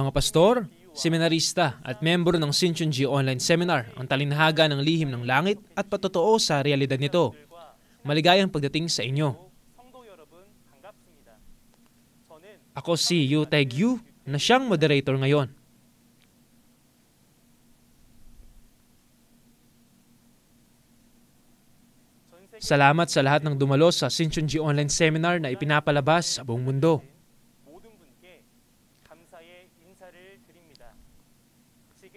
Mga pastor, seminarista at membro ng Shincheonji Online Seminar ang talinhaga ng lihim ng langit at patotoo sa realidad nito. Maligayang pagdating sa inyo. Ako si Yu Taegyu na siyang moderator ngayon. Salamat sa lahat ng dumalo sa Shincheonji Online Seminar na ipinapalabas sa buong mundo.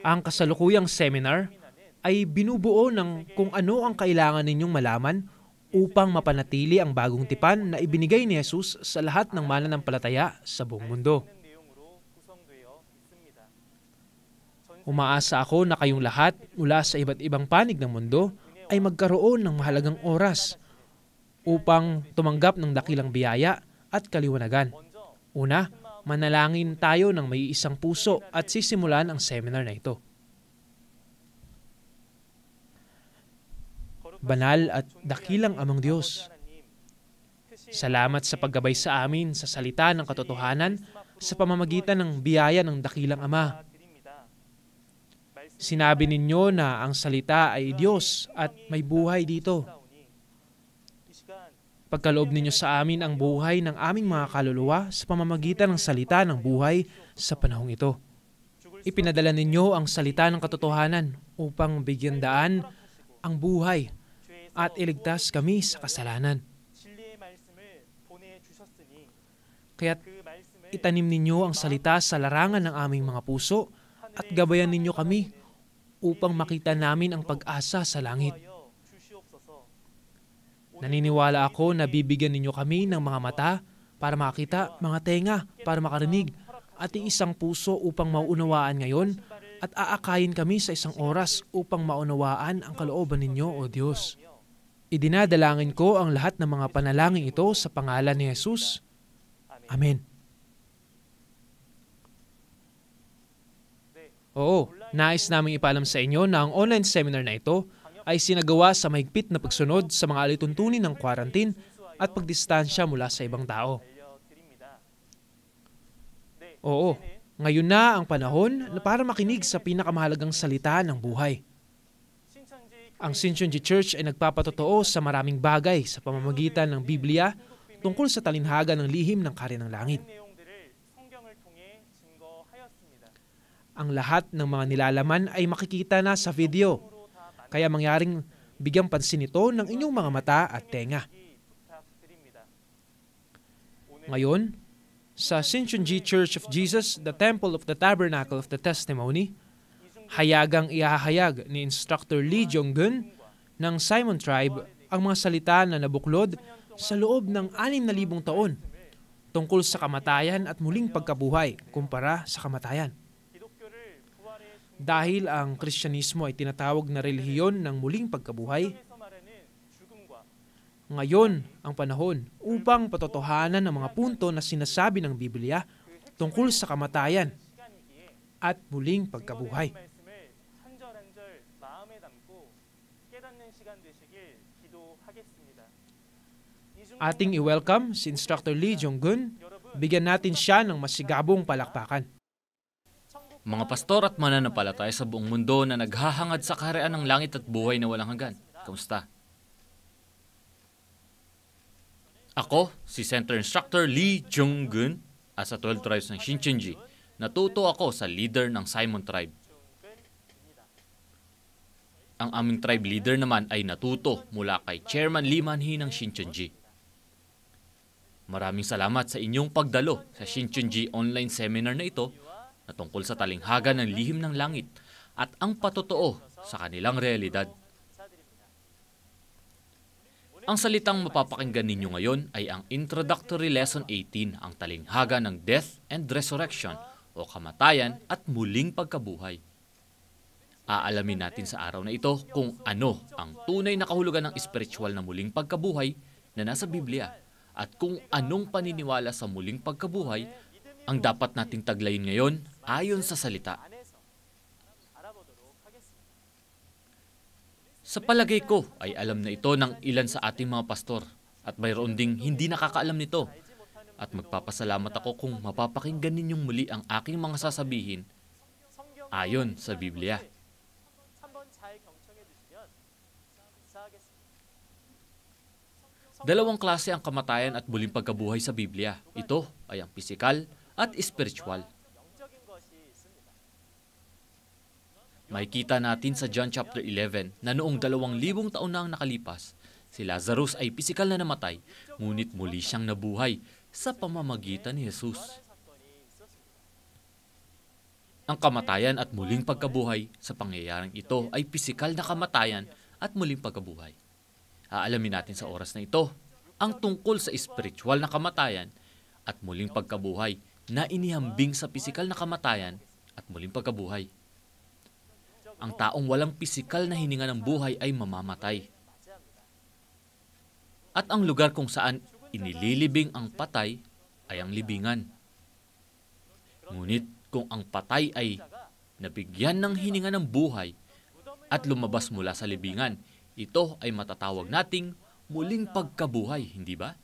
Ang kasalukuyang seminar ay binubuo ng kung ano ang kailangan ninyong malaman upang mapanatili ang bagong tipan na ibinigay ni Jesus sa lahat ng mananampalataya sa buong mundo. Umaasa ako na kayong lahat mula sa iba't ibang panig ng mundo ay magkaroon ng mahalagang oras upang tumanggap ng dakilang biyaya at kaliwanagan. Una, manalangin tayo ng may isang puso at sisimulan ang seminar na ito. Banal at dakilang Amang Diyos, salamat sa paggabay sa amin sa salita ng katotohanan sa pamamagitan ng biyaya ng dakilang Ama. Sinabi ninyo na ang salita ay Diyos at may buhay dito. Pagkaloob ninyo sa amin ang buhay ng aming mga kaluluwa sa pamamagitan ng salita ng buhay sa panahong ito. Ipinadala ninyo ang salita ng katotohanan upang bigyan daan ang buhay at iligtas kami sa kasalanan. Kaya't itanim ninyo ang salita sa larangan ng aming mga puso at gabayan ninyo kami upang makita namin ang pag-asa sa langit. Naniniwala ako na bibigyan ninyo kami ng mga mata para makita, mga tenga para makarinig, at isang puso upang maunawaan ngayon at aakayin kami sa isang oras upang maunawaan ang kalooban ninyo, O Diyos. Idinadalangin ko ang lahat ng mga panalangin ito sa pangalan ni Jesus. Amen. Oo, nais naming ipaalam sa inyo na ang online seminar na ito ay sinagawa sa mahigpit na pagsunod sa mga alituntunin ng quarantine at pagdistansya mula sa ibang tao. Oo, ngayon na ang panahon na para makinig sa pinakamahalagang salita ng buhay. Ang Shincheonji Church ay nagpapatotoo sa maraming bagay sa pamamagitan ng Biblia tungkol sa talinhaga ng lihim ng Kaharian ng Langit. Ang lahat ng mga nilalaman ay makikita na sa video. Kaya mangyaring bigyang pansin ito ng inyong mga mata at tenga. Ngayon, sa Shincheonji Church of Jesus, the Temple of the Tabernacle of the Testimony, hayagang ihahayag ni Instructor Lee Jong-gun ng Simon Tribe ang mga salita na nabuklod sa loob ng 6,000 taon tungkol sa kamatayan at muling pagkabuhay kumpara sa kamatayan. Dahil ang Kristyanismo ay tinatawag na relihiyon ng muling pagkabuhay, ngayon ang panahon upang patotohanan ang mga punto na sinasabi ng Biblia tungkol sa kamatayan at muling pagkabuhay. Ating i-welcome si Instructor Lee Jong-gun. Bigyan natin siya ng masigabong palakpakan. Mga pastor at mananampalataya sa buong mundo na naghahangad sa kaharian ng langit at buhay na walang hanggan. Kamusta? Ako, si Center Instructor Lee Jong-gun, sa 12 tribes ng Shincheonji. Natuto ako sa leader ng Simon Tribe. Ang aming tribe leader naman ay natuto mula kay Chairman Lee Man-hee ng Shincheonji. Maraming salamat sa inyong pagdalo sa Shincheonji online seminar na ito na tungkol sa talinghaga ng lihim ng langit at ang patotoo sa kanilang realidad. Ang salitang mapapakinggan ninyo ngayon ay ang Introductory Lesson 18, ang talinghaga ng Death and Resurrection o kamatayan at muling pagkabuhay. Aalamin natin sa araw na ito kung ano ang tunay na kahulugan ng espiritual na muling pagkabuhay na nasa Biblia at kung anong paniniwala sa muling pagkabuhay ang dapat nating taglayin ngayon ayon sa salita. Sa palagay ko ay alam na ito ng ilan sa ating mga pastor at mayroon ding hindi nakakaalam nito. At magpapasalamat ako kung mapapakinggan ninyong muli ang aking mga sasabihin ayon sa Biblia. Dalawang klase ang kamatayan at muling pagkabuhay sa Biblia. Ito ay ang pisikal at espiritual. Makikita natin sa John chapter 11 na noong 2,000 taon na ang nakalipas, si Lazarus ay pisikal na namatay, ngunit muli siyang nabuhay sa pamamagitan ni Jesus. Ang kamatayan at muling pagkabuhay sa pangyayaring ito ay pisikal na kamatayan at muling pagkabuhay. Aalamin natin sa oras na ito ang tungkol sa espiritual na kamatayan at muling pagkabuhay na inihambing sa pisikal na kamatayan at muling pagkabuhay. Ang taong walang pisikal na hininga ng buhay ay mamamatay. At ang lugar kung saan inililibing ang patay ay ang libingan. Ngunit kung ang patay ay nabigyan ng hininga ng buhay at lumabas mula sa libingan, ito ay matatawag nating muling pagkabuhay, hindi ba?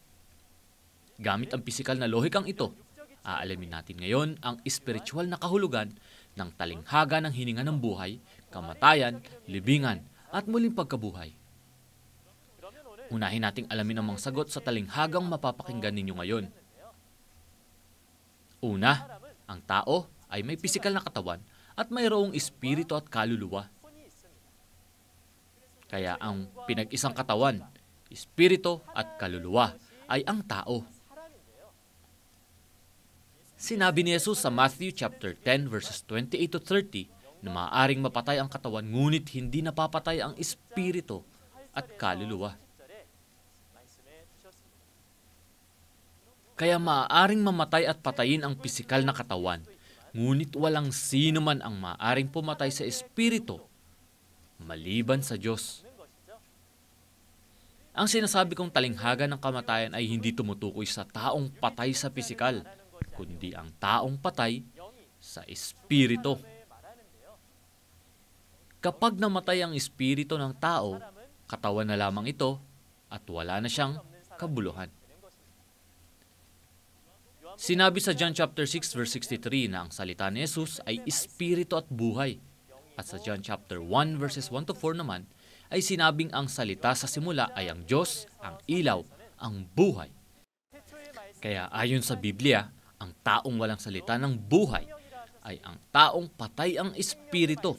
Gamit ang pisikal na lohikang ito, aalamin natin ngayon ang espiritual na kahulugan ng talinghaga ng hininga ng buhay, kamatayan, libingan, at muling pagkabuhay. Unahin nating alamin ang mga sagot sa talinghagang mapapakinggan ninyo ngayon. Una, ang tao ay may pisikal na katawan at mayroong espiritu at kaluluwa. Kaya ang pinag-isang katawan, espiritu at kaluluwa ay ang tao. Sinabi ni Jesus sa Matthew chapter 10 verses 28 to 30 na maaaring mapatay ang katawan ngunit hindi napapatay ang espiritu at kaluluwa. Kaya maaaring mamatay at patayin ang pisikal na katawan, ngunit walang sino man ang maaaring pumatay sa espiritu maliban sa Diyos. Ang sinasabi kong talinghaga ng kamatayan ay hindi tumutukoy sa taong patay sa pisikal, kundi ang taong patay sa espiritu. Kapag namatay ang espiritu ng tao, katawan na lamang ito at wala na siyang kabuluhan. Sinabi sa John chapter 6 verse 63 na ang salita ni Jesus ay espiritu at buhay. At sa John chapter 1 verses 1 to 4 naman ay sinabing ang salita sa simula ay ang Diyos, ang ilaw, ang buhay. Kaya ayon sa Biblia, ang taong walang salita ng buhay ay ang taong patay ang espiritu.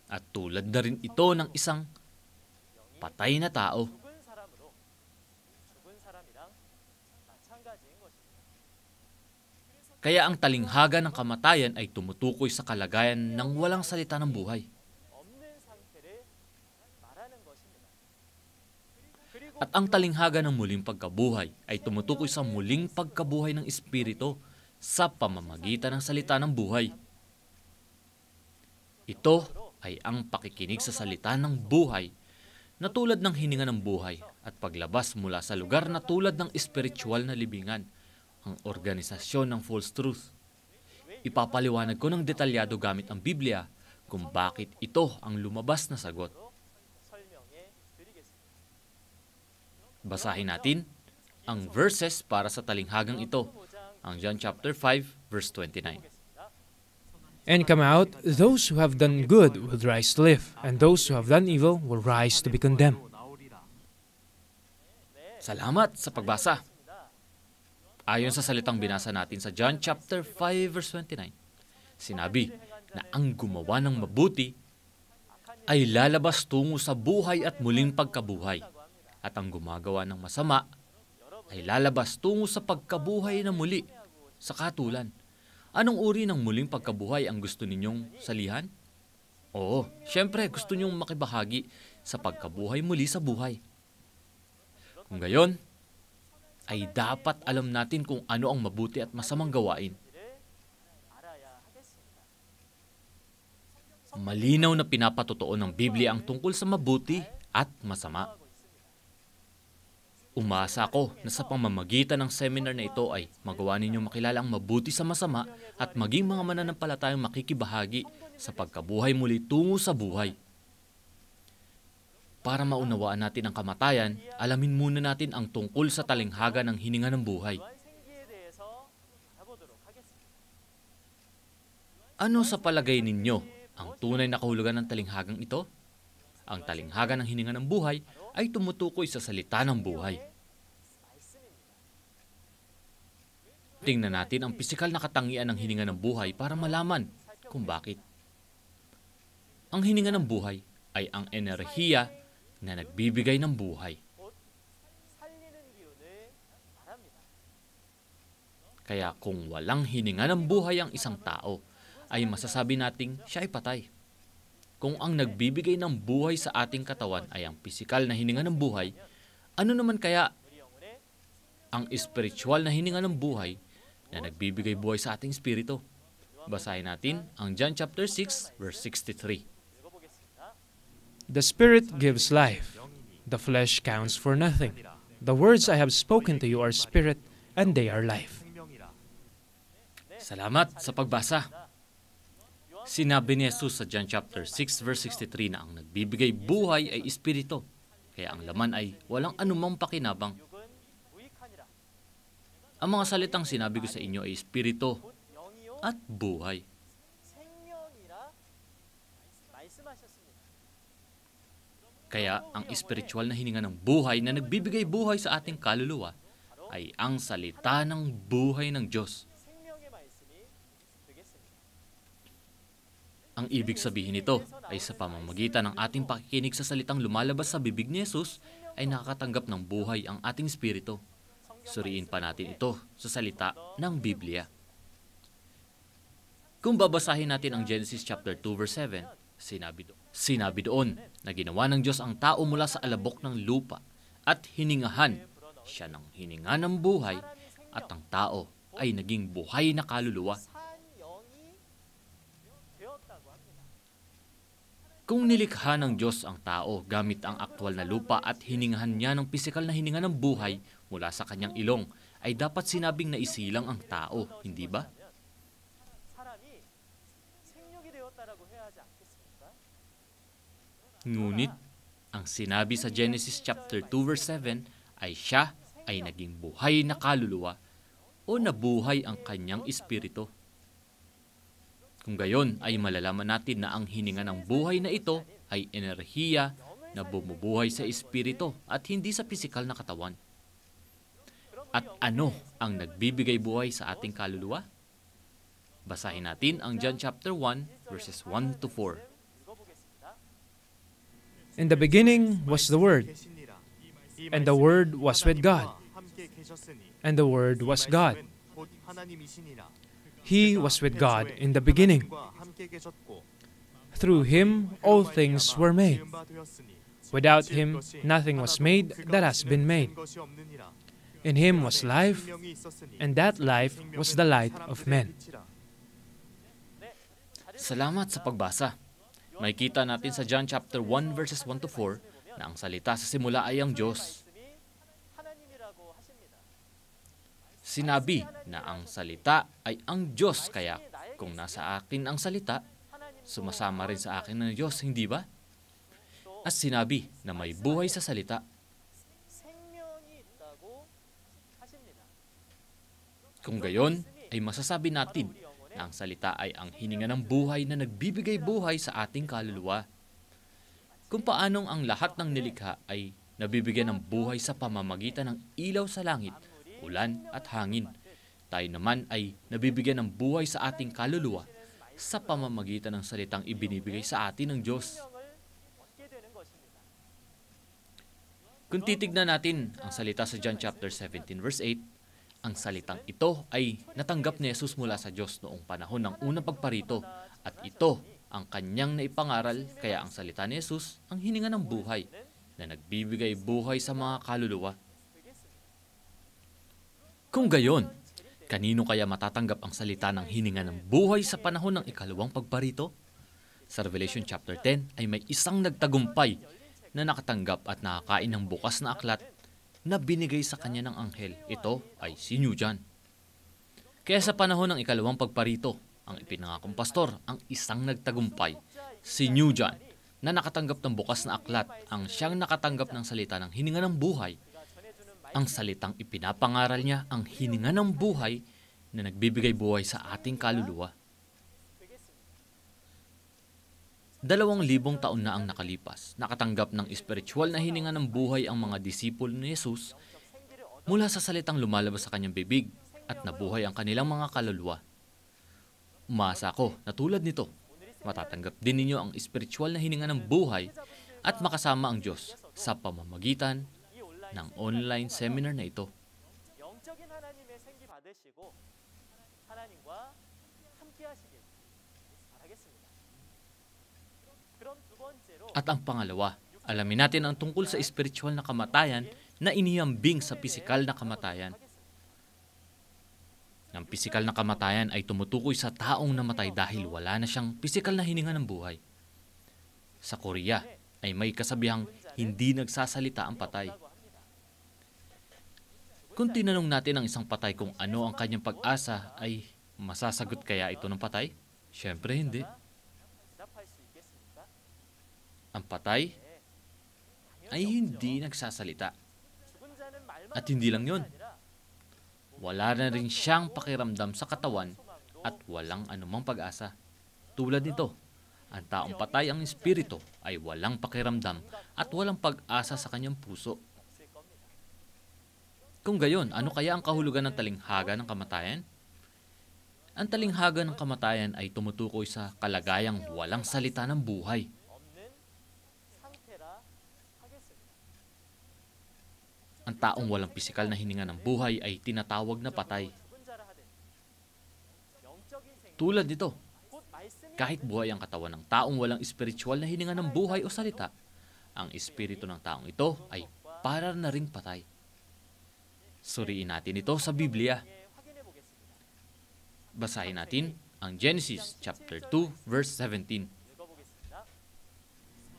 At tulad na rin ito ng isang patay na tao. Kaya ang talinghaga ng kamatayan ay tumutukoy sa kalagayan ng walang salita ng buhay. At ang talinghaga ng muling pagkabuhay ay tumutukoy sa muling pagkabuhay ng espiritu sa pamamagitan ng salita ng buhay. Ito ay ang pakikinig sa salita ng buhay na tulad ng hininga ng buhay at paglabas mula sa lugar na tulad ng espiritual na libingan, ang organisasyon ng false truth. Ipapaliwanag ko ng detalyado gamit ang Biblia kung bakit ito ang lumabas na sagot. Basahin natin ang verses para sa talinghagang ito, ang John chapter 5 verse 29. And come out, those who have done good will rise to live, and those who have done evil will rise to be condemned. Salamat sa pagbasa. Ayon sa salitang binasa natin sa John chapter 5 verse 29, sinabi na ang gumawa ng mabuti ay lalabas tungo sa buhay at muling pagkabuhay, at ang gumagawa ng masama ay lalabas tungo sa pagkabuhay na muli sa katulan. Anong uri ng muling pagkabuhay ang gusto ninyong salihan? Oo, syempre gusto ninyong makibahagi sa pagkabuhay muli sa buhay. Kung gayon, ay dapat alam natin kung ano ang mabuti at masamang gawain. Malinaw na pinapatotoo ng Biblia ang tungkol sa mabuti at masama. Umasa ako na sa pamamagitan ng seminar na ito ay magawa ninyong makilala ang mabuti sa masama at maging mga mananampalatayang makikibahagi sa pagkabuhay muli tungo sa buhay. Para maunawaan natin ang kamatayan, alamin muna natin ang tungkol sa talinghaga ng hininga ng buhay. Ano sa palagay ninyo ang tunay na kahulugan ng talinghagang ito? Ang talinghaga ng hininga ng buhay ay tumutukoy sa salita ng buhay. Tingnan natin ang pisikal na katangian ng hininga ng buhay para malaman kung bakit. Ang hininga ng buhay ay ang enerhiya na nagbibigay ng buhay. Kaya kung walang hininga ng buhay ang isang tao, ay masasabi nating siya ay patay. Kung ang nagbibigay ng buhay sa ating katawan ay ang pisikal na hininga ng buhay, ano naman kaya ang espiritual na hininga ng buhay na nagbibigay buhay sa ating espiritu? Basahin natin ang John chapter 6 verse 63. The Spirit gives life. The flesh counts for nothing. The words I have spoken to you are spirit, and they are life. Salamat sa pagbasa. Sinabi ni Jesus sa John chapter 6 verse 63 na ang nagbibigay buhay ay espiritu, kaya ang laman ay walang anumang pakinabang. Ang mga salitang sinabi ko sa inyo ay espiritu at buhay. Kaya ang espiritual na hininga ng buhay na nagbibigay buhay sa ating kaluluwa ay ang salita ng buhay ng Diyos. Ang ibig sabihin nito ay sa pamamagitan ng ating pakikinig sa salitang lumalabas sa bibig ni Jesus ay nakakatanggap ng buhay ang ating espiritu. Suriin pa natin ito sa salita ng Biblia. Kung babasahin natin ang Genesis chapter 2 verse 7, sinabi doon na ginawa ng Diyos ang tao mula sa alabok ng lupa at hiningahan siya ng hininga ng buhay at ang tao ay naging buhay na kaluluwa. Kung nilikha ng Diyos ang tao gamit ang aktwal na lupa at hiningahan niya ng pisikal na hininga ng buhay mula sa kanyang ilong, ay dapat sinabing naisilang ang tao, hindi ba? Ngunit, ang sinabi sa Genesis chapter 2 verse 7 ay siya ay naging buhay na kaluluwa o nabuhay ang kanyang espiritu. Kung gayon ay malalaman natin na ang hininga ng buhay na ito ay enerhiya na bumubuhay sa espiritu at hindi sa pisikal na katawan. At ano ang nagbibigay buhay sa ating kaluluwa? Basahin natin ang John chapter 1 verses 1 to 4. In the beginning was the Word, and the Word was with God, and the Word was God. He was with God in the beginning. Through Him all things were made. Without Him nothing was made that has been made. In Him was life, and that life was the light of men. Salamat sa pagbasa. Makikita natin sa John chapter 1 verses 1 to 4 na ang salita sa simula ay ang Diyos. Sinabi na ang salita ay ang Diyos, kaya kung nasa akin ang salita, sumasama rin sa akin ng Diyos, hindi ba? At sinabi na may buhay sa salita. Kung gayon, ay masasabi natin na ang salita ay ang hininga ng buhay na nagbibigay buhay sa ating kaluluwa. Kung paanong ang lahat ng nilikha ay nabibigyan ng buhay sa pamamagitan ng ilaw sa langit, ulan at hangin, tayo naman ay nabibigyan ng buhay sa ating kaluluwa sa pamamagitan ng salitang ibinibigay sa atin ng Diyos. Kung titignan natin ang salita sa John chapter 17 verse 8, ang salitang ito ay natanggap ni Jesus mula sa Diyos noong panahon ng unang pagparito at ito ang kanyang naipangaral, kaya ang salita ni Jesus ang hininga ng buhay na nagbibigay buhay sa mga kaluluwa. Kung gayon, kanino kaya matatanggap ang salita ng hininga ng buhay sa panahon ng ikalawang pagparito? Sa Revelation chapter 10 ay may isang nagtagumpay na nakatanggap at nakakain ng bukas na aklat na binigay sa kanya ng anghel. Ito ay si New John. Kaya sa panahon ng ikalawang pagparito, ang ipinangakong pastor, ang isang nagtagumpay, si New John, na nakatanggap ng bukas na aklat, ang siyang nakatanggap ng salita ng hininga ng buhay. Ang salitang ipinapangaral niya ang hininga ng buhay na nagbibigay buhay sa ating kaluluwa. 2,000 taon na ang nakalipas, nakatanggap ng espiritual na hininga ng buhay ang mga disipulo ni Jesus mula sa salitang lumalabas sa kanyang bibig at nabuhay ang kanilang mga kaluluwa. Umasa ako na tulad nito, matatanggap din ninyo ang espiritual na hininga ng buhay at makasama ang Diyos sa pamamagitan ng online seminar na ito. 영적인 하나님의 생기 받으시고 하나님과 함께 하시길 바라겠습니다. 그럼 두 번째로 At ang pangalawa, alamin natin ang tungkol sa espiritual na kamatayan na inihambing sa pisikal na kamatayan. Ang pisikal na kamatayan ay tumutukoy sa taong namatay dahil wala na siyang pisikal na hininga ng buhay. Sa Korea ay may kasabihang hindi nagsasalita ang patay. Kung tinanong natin ang isang patay kung ano ang kanyang pag-asa, ay masasagot kaya ito ng patay? Siyempre hindi. 대답할 수 있겠습니까? Ang patay ay hindi nagsasalita. 죽은 자는 말만 At hindi lang yun. Wala na rin siyang pakiramdam sa katawan at walang anumang pag-asa. Tulad nito, ang taong patay ang espiritu ay walang pakiramdam at walang pag-asa sa kanyang puso. 없을 겁니다. Kung gayon, ano kaya ang kahulugan ng talinghaga ng kamatayan? Ang talinghaga ng kamatayan ay tumutukoy sa kalagayang walang salita ng buhay. 없는 상태라 하겠습니다. Ang taong walang pisikal na hininga ng buhay ay tinatawag na patay. 죽은 자라 하되 영적인 생기 Tulad nito, 곧 말씀이 kahit buhay ang katawan ng taong walang espiritual na hininga ng buhay o salita, ang espiritu ng taong ito ay para na ring patay. Suriin natin ito sa Biblia. 확인해 보겠습니다. Basahin natin ang Genesis chapter 2 verse 17. 읽어보겠습니다.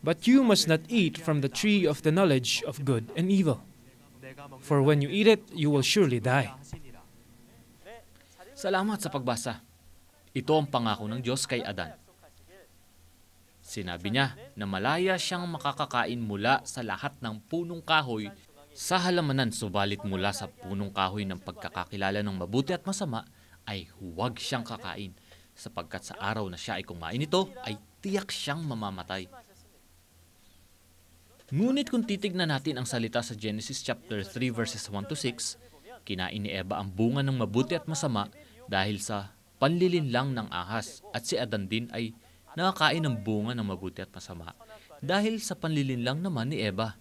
But you must not eat from the tree of the knowledge of good and evil. For when you eat it, you will surely die. Salamat sa pagbasa. Ito ang pangako ng Diyos kay Adan. Sinabi niya na malaya siyang makakakain mula sa lahat ng punong kahoy sa halamanan, subalit mula sa punong kahoy ng pagkakakilala ng mabuti at masama ay huwag siyang kakain, sapagkat sa araw na siya ay kumain nito ay tiyak siyang mamamatay. Ngunit kung titignan natin ang salita sa Genesis chapter 3 verses 1 to 6, kinain ni Eva ang bunga ng mabuti at masama dahil sa panlilinlang ng ahas, at si Adan din ay nakakain ng bunga ng mabuti at masama dahil sa panlilinlang naman ni Eva.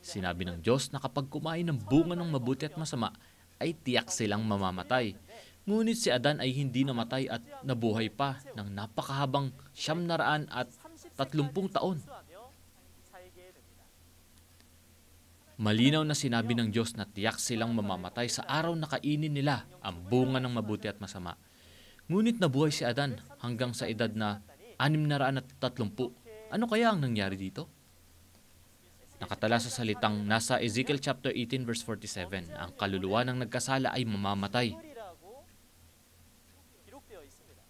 Sinabi ng Diyos na kapag kumain ng bunga ng mabuti at masama ay tiyak silang mamamatay. Ngunit si Adan ay hindi namatay at nabuhay pa ng napakahabang 930 taon. Malinaw na sinabi ng Diyos na tiyak silang mamamatay sa araw na kainin nila ang bunga ng mabuti at masama. Ngunit nabuhay si Adan hanggang sa edad na 630. Ano kaya ang nangyari dito? Nakatala sa salitang nasa Ezekiel chapter 18 verse 47, ang kaluluwa ng nagkasala ay mamamatay. 기록되어 있습니다.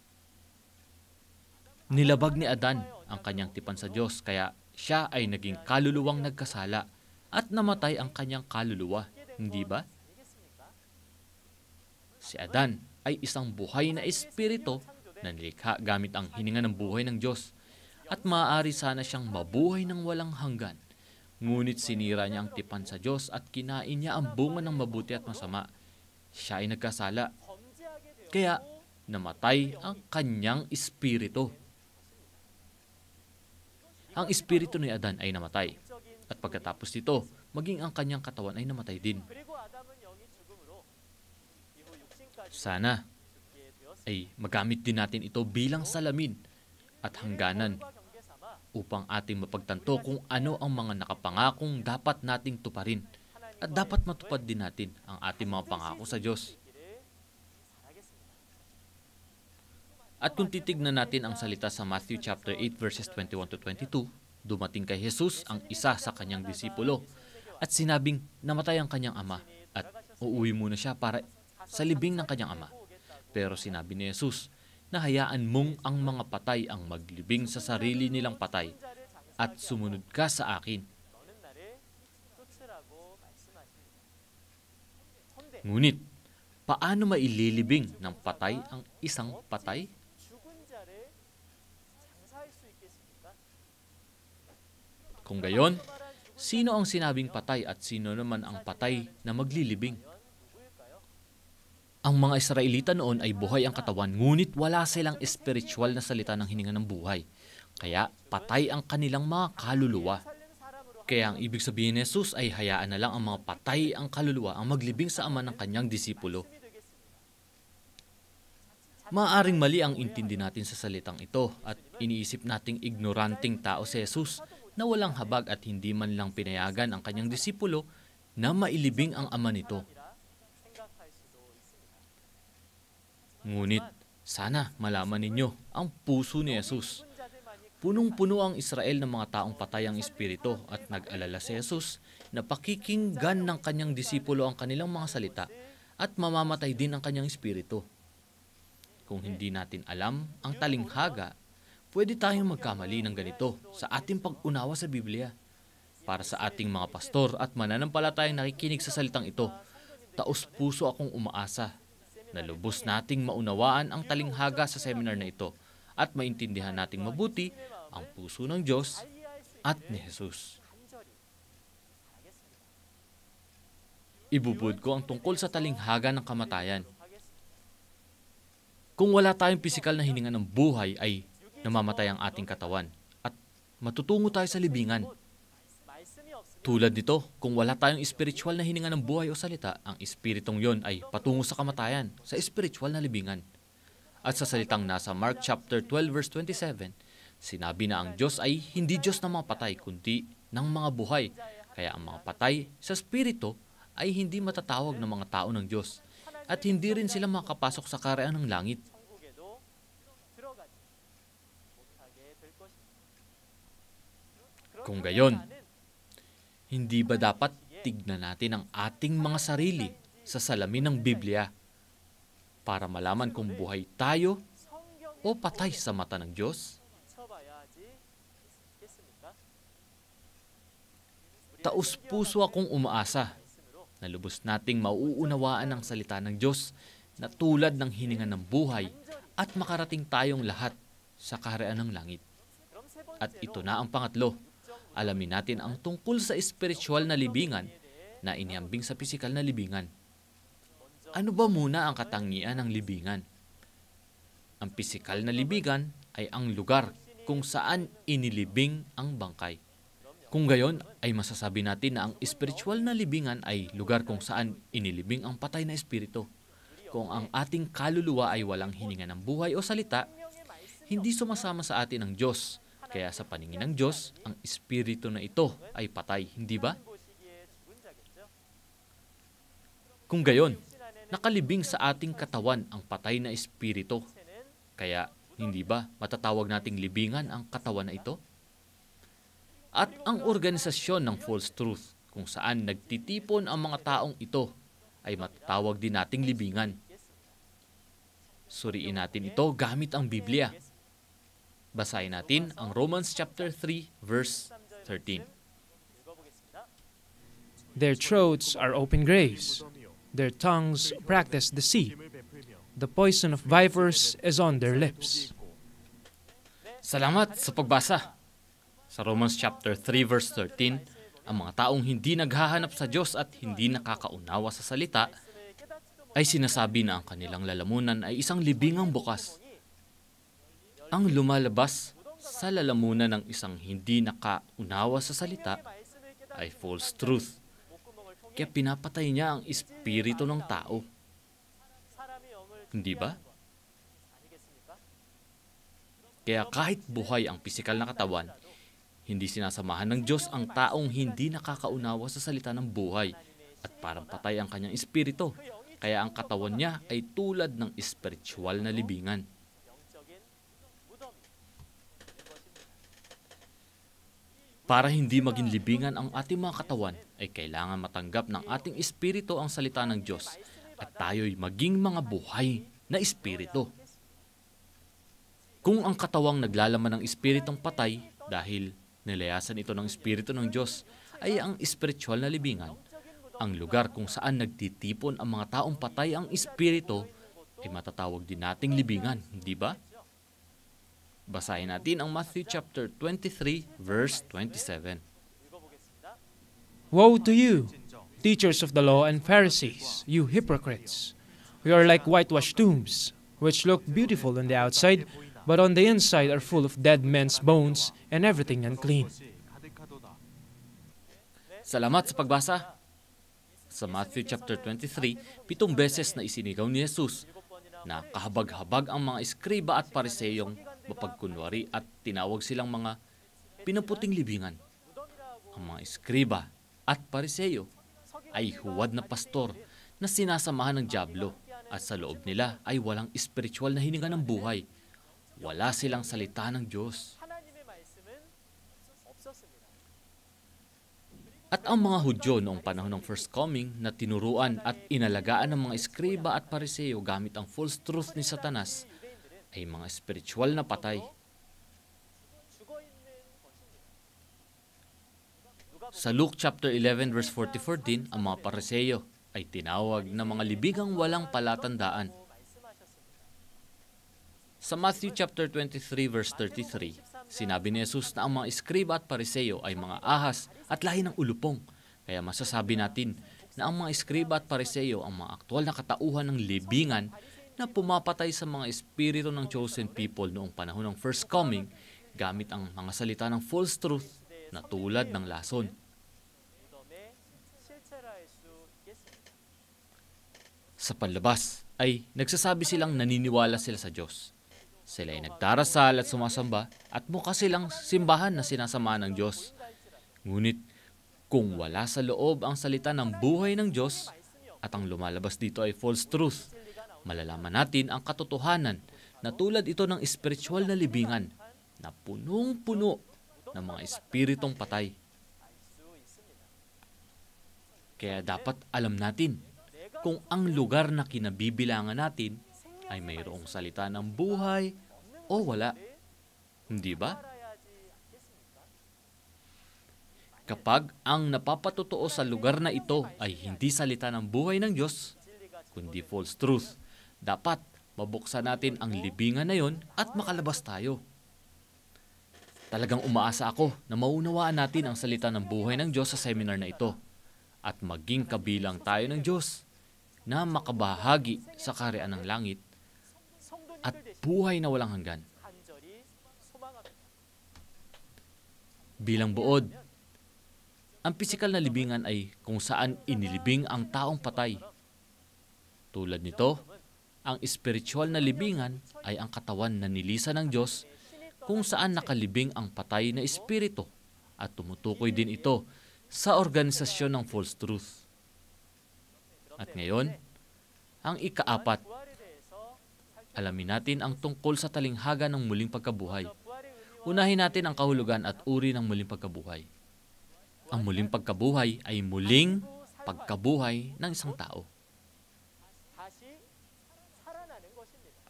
Nilabag ni Adan ang kanyang tipan sa Diyos, kaya siya ay naging kaluluwang nagkasala at namatay ang kanyang kaluluwa, hindi ba? Si Adan ay isang buhay na espiritu na nilikha gamit ang hininga ng buhay ng Diyos, at maaari sana siyang mabuhay ng walang hanggan. Ngunit sinira niya ang tipan sa Diyos at kinain niya ang bunga ng mabuti at masama. Siya ay nagkasala, kaya namatay ang kanyang espiritu. Ang espiritu ni Adan ay namatay, at pagkatapos nito, maging ang kanyang katawan ay namatay din. 그리고 아담은 영이 죽음으로 이후 육신까지 Sana 죽게 되었습니다. ay magamit din natin ito bilang salamin at hangganan 경계 삼아 upang ating mapagtanto kung ano ang mga nakapangakong dapat nating tuparin, at dapat matupad din natin ang ating mga pangako sa Diyos. At kung titignan natin ang salita sa Matthew chapter 8 verses 21 to 22, dumating kay Jesus ang isa sa kanyang disipulo at sinabing namatay ang kanyang ama at uuwi muna siya para sa libing ng kanyang ama. Pero sinabi ni Jesus na hayaan mong ang mga patay ang maglibing sa sarili nilang patay at sumunod ka sa akin. 너는 나를 쫓으라고 말씀하십니다. Ngunit, paano maililibing ng patay ang isang patay? 죽은 자를 장사할 Kung gayon, sino ang sinabing patay at sino naman ang patay na maglilibing? Ang mga Israelita noon ay buhay ang katawan, ngunit wala silang espiritual na salita ng hininga ng buhay. Kaya patay ang kanilang mga kaluluwa. Kaya ang ibig sabihin ni Jesus ay hayaan na lang ang mga patay ang kaluluwa ang maglibing sa ama ng kanyang disipulo. Maaring mali ang intindi natin sa salitang ito at iniisip nating ignoranting tao si Jesus na walang habag at hindi man lang pinayagan ang kanyang disipulo na mailibing ang ama nito. Ngunit, sana malaman ninyo ang puso ni Jesus. Punong-puno ang Israel ng mga taong patay ang espiritu at nag-alala si Jesus na pakikinggan ng kanyang disipulo ang kanilang mga salita at mamamatay din ang kanyang espiritu. Kung hindi natin alam ang talinghaga, pwede tayong magkamali ng ganito sa ating pag-unawa sa Biblia. Para sa ating mga pastor at mananampalatayang nakikinig sa salitang ito, taos-puso akong umaasa na lubos nating maunawaan ang talinghaga sa seminar na ito at maintindihan nating mabuti ang puso ng Diyos at ni Jesus. Ibubud ko ang tungkol sa talinghaga ng kamatayan. Kung wala tayong pisikal na hininga ng buhay ay namamatay ang ating katawan at matutungo tayo sa libingan. Tulad nito, kung wala tayong espiritual na hininga ng buhay o salita, ang espiritong yon ay patungo sa kamatayan, sa espiritual na libingan. At sa salitang nasa Mark chapter 12 verse 27, sinabi na ang Diyos ay hindi Diyos ng mga patay, kundi ng mga buhay. Kaya ang mga patay sa espiritu ay hindi matatawag ng mga tao ng Diyos at hindi rin sila makapasok sa kaharian ng langit. Kung gayon, hindi ba dapat tignan natin ang ating mga sarili sa salamin ng Biblia para malaman kung buhay tayo o patay sa mata ng Diyos? Taos-puso akong umaasa na lubos nating mauunawaan ang salita ng Diyos na tulad ng hininga ng buhay at makarating tayong lahat sa kaharian ng langit. At ito na ang pangatlo. Alamin natin ang tungkol sa espiritual na libingan na inihambing sa pisikal na libingan. Ano ba muna ang katangian ng libingan? Ang pisikal na libingan ay ang lugar kung saan inilibing ang bangkay. Kung gayon, ay masasabi natin na ang espiritual na libingan ay lugar kung saan inilibing ang patay na espiritu. Kung ang ating kaluluwa ay walang hininga ng buhay o salita, hindi sumasama sa atin ang Diyos. Kaya sa paningin ng Diyos, ang espiritu na ito ay patay, hindi ba? Kung gayon, nakalibing sa ating katawan ang patay na espiritu. Kaya, hindi ba matatawag nating libingan ang katawan na ito? At ang organisasyon ng false truth, kung saan nagtitipon ang mga taong ito, ay matatawag din nating libingan. Suriin natin ito gamit ang Biblia. Basahin natin ang Romans chapter 3 verse 13. Their throats are open graves. Their tongues practice deceit. The poison of vipers is on their lips. Salamat sa pagbasa. Sa Romans chapter 3 verse 13, ang mga taong hindi naghahanap sa Diyos at hindi nakakaunawa sa salita ay sinasabi na ang kanilang lalamunan ay isang libingang bukas. Ang lumalabas sa lalamunan ng isang hindi nakaunawa sa salita ay false truth. Kaya pinapatay niya ang espiritu ng tao. Hindi ba? Kaya kahit buhay ang pisikal na katawan, hindi sinasamahan ng Diyos ang taong hindi nakakaunawa sa salita ng buhay at parang patay ang kanyang espiritu. Kaya ang katawan niya ay tulad ng espiritual na libingan. Para hindi maging libingan ang ating mga katawan, ay kailangan matanggap ng ating espiritu ang salita ng Diyos at tayo'y maging mga buhay na espiritu. Kung ang katawang naglalaman ng espiritong patay dahil nilayasan ito ng espiritu ng Diyos ay ang espiritual na libingan, ang lugar kung saan nagtitipon ang mga taong patay ang espiritu ay matatawag din nating libingan, hindi ba? Basahin natin ang Matthew chapter 23 verse 27. 읽어보겠습니다. Woe to you, teachers of the law and Pharisees, you hypocrites! You are like whitewashed tombs, which look beautiful on the outside, but on the inside are full of dead men's bones and everything unclean. Salamat sa pagbasa. Sa Matthew chapter 23, 7 beses na isinigaw ni Jesus na kahabag-habag ang mga eskriba at pariseyong mapagkunwari at tinawag silang mga pinaputing libingan. Ang mga eskriba at pariseyo ay huwad na pastor na sinasamahan ng dyablo at sa loob nila ay walang espiritual na hininga ng buhay. Wala silang salita ng Diyos. 하나님의 말씀은 없었습니다. At ang mga Hudyo noong panahon ng First Coming na tinuruan at inalagaan ng mga eskriba at pariseyo gamit ang false truth ni Satanas ay mga espiritual na patay. 죽어 있는 것입니다. Sa Luke chapter 11 verse 44 din, ang mga pariseyo ay tinawag na mga libigang walang palatandaan. 말씀하셨습니다. Sa Matthew chapter 23 verse 33, sinabi ni Jesus na ang mga eskriba at pariseyo ay mga ahas at lahi ng ulupong. Kaya masasabi natin na ang mga eskriba at pariseyo ang mga aktual na katauhan ng libingan na pumapatay sa mga espiritu ng chosen people noong panahon ng First Coming gamit ang mga salita ng false truth na tulad ng lason. 무덤에 실체화할 수 있겠습니다. Sa panlabas ay nagsasabi silang naniniwala sila sa Diyos. Sila ay nagdarasal at sumasamba at mukha silang simbahan na sinasamahan ng Diyos. Ngunit kung wala sa loob ang salita ng buhay ng Diyos at ang lumalabas dito ay false truth, malalaman natin ang katotohanan na tulad ito ng espiritual na libingan na punong-puno ng mga espiritong patay. Kaya dapat alam natin kung ang lugar na kinabibilangan natin ay mayroong salita ng buhay o wala. Hindi ba? Kapag ang napapatotoo sa lugar na ito ay hindi salita ng buhay ng Diyos, kundi false truth, dapat mabuksan natin ang libingan na yon at makalabas tayo. Talagang umaasa ako na maunawaan natin ang salita ng buhay ng Diyos sa seminar na ito at maging kabilang tayo ng Diyos na makabahagi sa kaharian ng langit at buhay na walang hanggan. 간절히 소망합니다. Bilang buod, ang pisikal na libingan ay kung saan inilibing ang taong patay. Tulad nito, ang espiritual na libingan ay ang katawan na nilisan ng Diyos kung saan nakalibing ang patay na espiritu at tumutukoy din ito sa organisasyon ng false truth. At ngayon, ang ikaapat, 부활에 대해서 alamin natin ang tungkol sa talinghaga ng muling pagkabuhay. 부활의 의미와 Unahin natin ang kahulugan at uri ng muling pagkabuhay. Ang muling pagkabuhay ay muling pagkabuhay ng isang tao. 다시 살아나는 것입니다.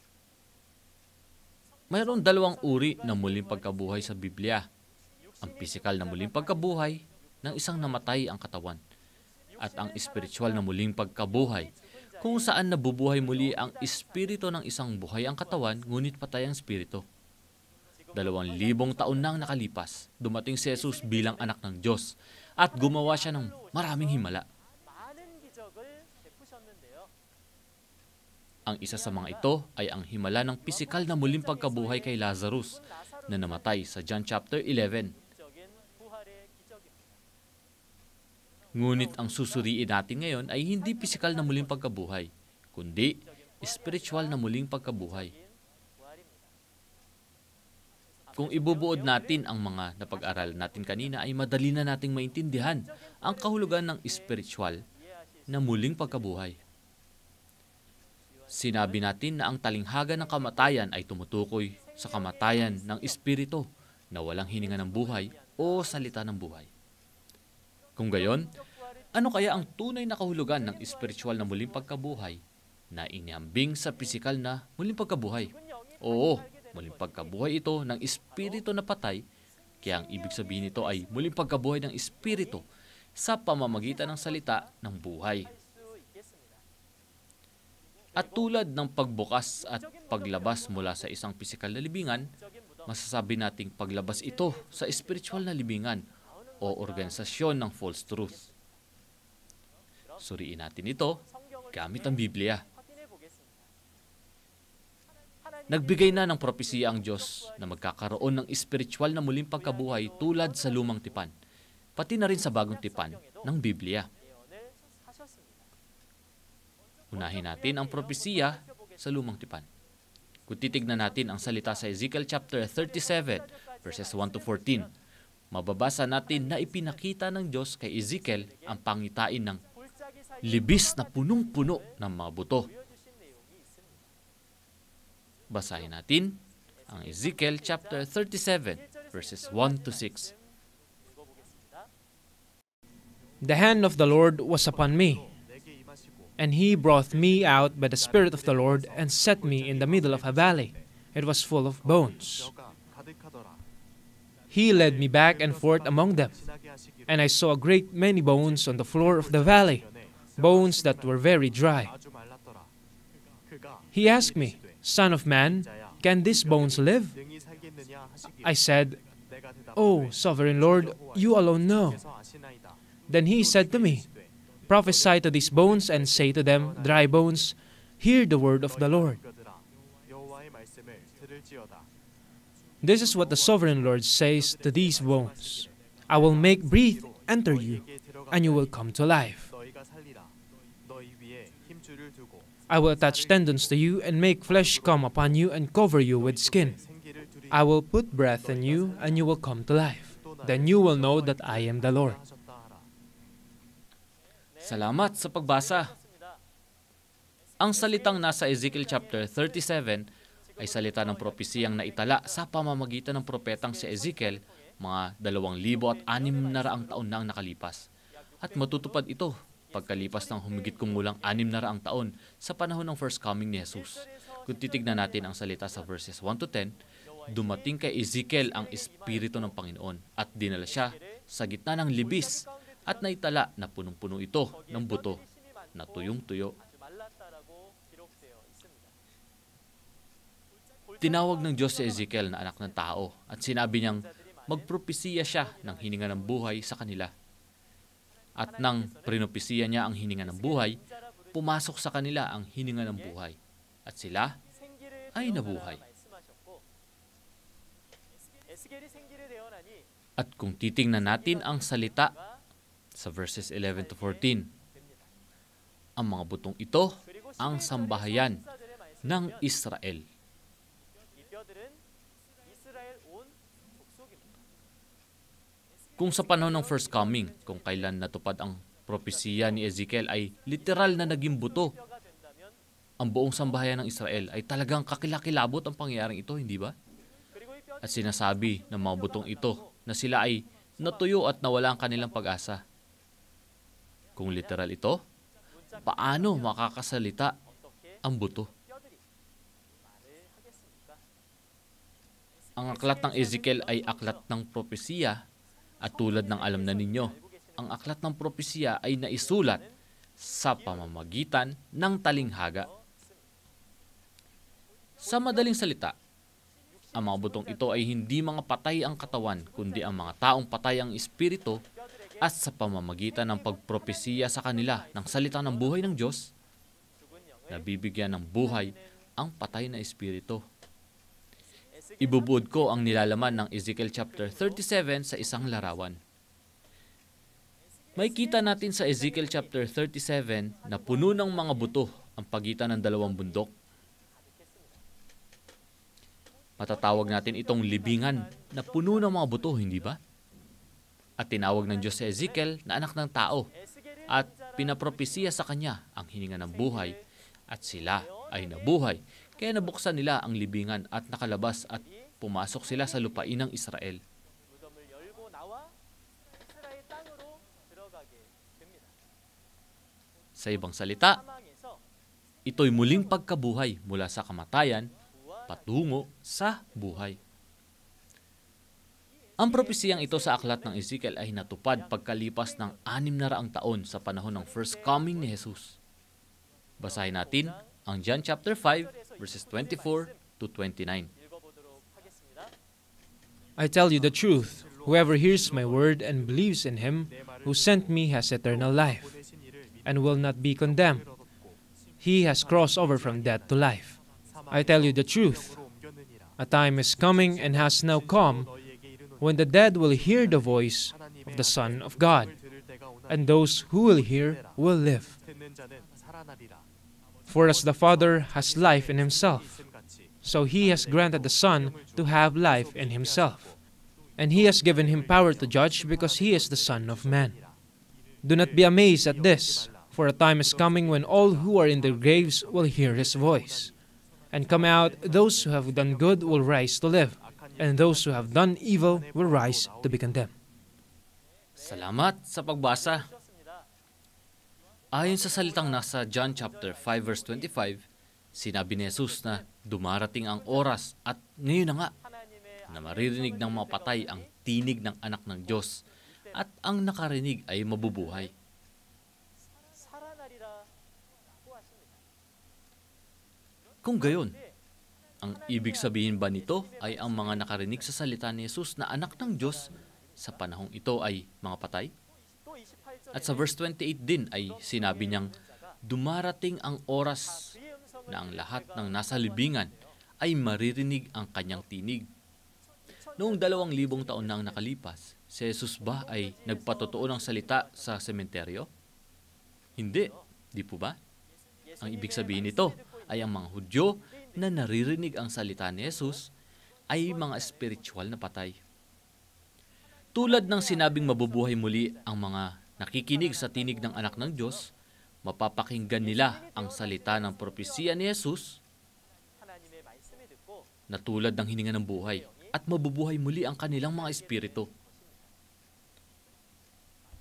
Mayroon dalawang uri ng muling pagkabuhay sa Biblia. Ang pisikal na muling pagkabuhay ng isang namatay ang katawan at ang espiritual na muling pagkabuhay kung saan nabubuhay muli ang espiritu ng isang buhay ang katawan ngunit patay ang espiritu. 2,000 taon nang nakalipas, dumating si Jesus bilang anak ng Diyos at gumawa siya ng maraming himala. 많은 기적을 베푸셨는데요. Ang isa sa mga ito ay ang himala ng pisikal na muling pagkabuhay kay Lazarus na namatay sa John chapter 11. 적인 부활의 기적입니다. Ngunit ang susuriin natin ngayon ay hindi pisikal na muling pagkabuhay, kundi spiritual na muling pagkabuhay. 부활입니다. Kung ibubuod natin ang mga napag-aral natin kanina ay madali na nating maintindihan ang kahulugan ng spiritual na muling pagkabuhay. Sinabi natin na ang talinghaga ng kamatayan ay tumutukoy sa kamatayan ng espiritu na walang hininga ng buhay o salita ng buhay. Kung gayon, ano kaya ang tunay na kahulugan ng spiritual na muling pagkabuhay na inihambing sa pisikal na muling pagkabuhay? Oo, muling pagkabuhay ito ng espiritu na patay, kaya ang ibig sabihin nito ay muling pagkabuhay ng espiritu sa pamamagitan ng salita ng buhay. 수 있겠습니다. At tulad ng pagbukas at paglabas mula sa isang pisikal na libingan, masasabi nating paglabas ito sa spiritual na libingan o organisasyon ng false truth. Suriin natin ito gamit ang Biblia. 확인해 보겠습니다. Nagbigay na ng propesiya ang Diyos na magkakaroon ng spiritual na muling pagkabuhay tulad sa lumang tipan, pati na rin sa bagong tipan ng Biblia. 예언을 하셨습니다. Unahin natin ang propesiya sa lumang tipan. Kung titignan natin ang salita sa Ezekiel chapter 37, verses 1 to 14, mababasa natin na ipinakita ng Diyos kay Ezekiel ang pangitain ng 골짜기 사이에 libis na punong-puno ng mga buto. 보여주신 내용이 있습니다. Basahin natin ang Ezekiel chapter 37, verses 1 to 6. 읽어보겠습니다. The hand of the Lord was upon me, and he brought me out by the Spirit of the Lord and set me in the middle of a valley. It was full of bones. He led me back and forth among them, and I saw a great many bones on the floor of the valley, bones that were very dry. He asked me, Son of man, can these bones live? I said, Oh, sovereign Lord, you alone know. Then he said to me, Prophesy to these bones and say to them, Dry bones, hear the word of the Lord. This is what the sovereign Lord says to these bones. I will make breath enter you, and you will come to life. I will attach tendons to you and make flesh come upon you and cover you with skin. I will put breath in you, and you will come to life. Then you will know that I am the Lord. Salamat sa pagbasa. Ang salitang nasa Ezekiel chapter 37 ay salita ng propesiyang naitala sa pamamagitan ng propetang si Ezekiel mga 2,600 taon na ang nakalipas. At matutupad ito pagkalipas ng humigit kumulang 600 taon sa panahon ng first coming ni Jesus. Kung titignan natin ang salita sa verses 1 to 10, dumating kay Ezekiel ang Espiritu ng Panginoon at dinala siya sa gitna ng libis at naitala na punong-puno ito ng buto na tuyong-tuyo. 아주 말랐다라고 기록되어 있습니다. Tinawag ng Diyos si Ezekiel na anak ng tao at sinabi niyang magpropesiya siya ng hininga ng buhay sa kanila. At nang prinopesiya niya ang hininga ng buhay, pumasok sa kanila ang hininga ng buhay at sila 생기를 ay 대언하라 nabuhay. 말씀하셨고 에스겔이 생기를 대언하니 At kung titingnan natin ang salita sa verses 11 to 14, ang mga butong ito ang sambahayan ng Israel. 이 뼈들은 이스라엘 온 족속입니다. Kung sa panahon ng first coming, kung kailan natupad ang propesiya ni Ezekiel ay literal na naging buto, 뼈가 된다면 ang buong sambahayan ng Israel ay talagang kakilakilabot ang pangyayaring ito, hindi ba? 그리고 이 뼈들이 At sinasabi ng mga butong ito na sila ay natuyo at nawala ang kanilang pag-asa. Kung literal ito, paano makakasalita 어떻게 ang buto? 뼈들이 말을 하겠습니까? Ang aklat ng Ezekiel ay aklat ng propesiya at tulad ng alam na ninyo, ang aklat ng propesiya ay naisulat sa pamamagitan ng talinghaga. Sa madaling salita, ang mga butong ito ay hindi mga patay ang katawan, kundi ang mga taong patay ang espiritu at sa pamamagitan ng pagpropesiya sa kanila ng salita ng buhay ng Diyos, nabibigyan ng buhay ang patay na espiritu. Ibubuod ko ang nilalaman ng Ezekiel chapter 37 sa isang larawan. May kita natin sa Ezekiel chapter 37 na puno ng mga buto ang pagitan ng dalawang bundok. Matatawag natin itong libingan na puno ng mga buto, hindi ba? At tinawag ng Diyos si Ezekiel na anak ng tao at pinapropesiya sa kanya ang hininga ng buhay at sila ay nabuhay. Kaya nabuksan nila ang libingan at nakalabas at pumasok sila sa lupain ng Israel. 무덤을 열고 나와 이스라엘 땅으로 들어가게 됩니다. Sa ibang salita, 사망에서 ito'y muling pagkabuhay mula sa kamatayan patungo sa buhay. Ang propesiyang ito sa aklat ng Ezekiel ay natupad pagkalipas ng 600 taon sa panahon ng first coming ni Jesus. Basahin natin ang John chapter 5 verses 24 to 29. 읽어보도록 하겠습니다. I tell you the truth, whoever hears my word and believes in him who sent me has eternal life, and will not be condemned. He has crossed over from death to life. I tell you the truth, a time is coming and has now come when the dead will hear the voice of the Son of God, and those who will hear will live. For as the Father has life in himself, so he has granted the Son to have life in himself. And he has given him power to judge because he is the Son of Man. Do not be amazed at this, for a time is coming when all who are in their graves will hear his voice. And come out, those who have done good will rise to live, and those who have done evil will rise to be condemned. Salamat sa pagbasa. 좋습니다. Ayon sa salitang nasa John chapter 5 verse 25, sinabi ni Jesus na dumarating ang oras at ngayon na nga 하나님의 na maririnig ng mga patay ang tinig ng anak ng Diyos at ang nakarinig ay mabubuhay. 살아나리라고 하십니다. Kung gayon, ang ibig sabihin ba nito ay ang mga nakarinig sa salita ni Jesus na anak ng Diyos sa panahong ito ay mga patay? 또 28절에 At sa verse 28 din ay sinabi niyang dumarating ang oras 그의 음성을 na ang lahat ng nasa libingan ay maririnig ang kanyang tinig. Noong 2,000 taon na ang nakalipas, si Jesus ba ay nagpatotoo ng salita sa sementeryo? Hindi, di po ba? Ang ibig sabihin nito ay ang mga Hudyo na naririnig ang salita ni Jesus ay mga espiritual na patay. Tulad ng sinabing mabubuhay muli ang mga nakikinig sa tinig ng anak ng Diyos, mapapakinggan nila ang salita ng propesiya ni Jesus 하나님의 말씀을 듣고 na tulad ng hininga ng buhay at mabubuhay muli ang kanilang mga espiritu.